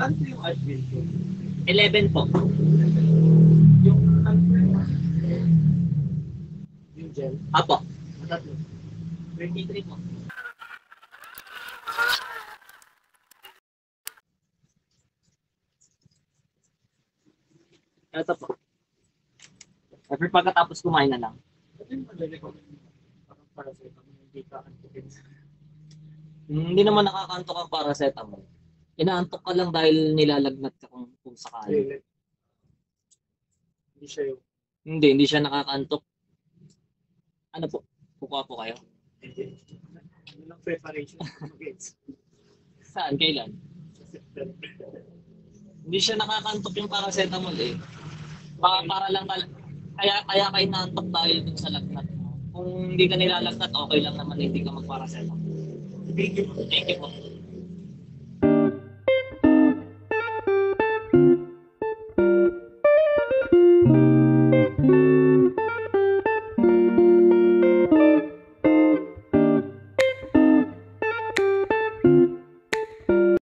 Magkano yung admin ko? 11 po. Yung yung gel? Apo. Matatlo. 23 po. Ito po. Every pagkatapos kumain na lang. Ito yung madali ko parang para sa ito. Hindi ka antukin. Hindi naman nakakantok ang paracetamol. Inaantok ka lang dahil nilalagnat ka kung sakali. Hindi siya yung Hindi siya nakakaantok. Ano po? Kukuha po kayo? ano lang preparation mag-gets. Saan? Kailan? Sa September. Hindi siya nakakantok yung paracetamol eh. Para lang kaya ka inaantok dahil dun sa lagnat mo. Kung hindi ka nilalagnat, okay lang naman hindi ka magparacetamol. Thank you. Thank you po.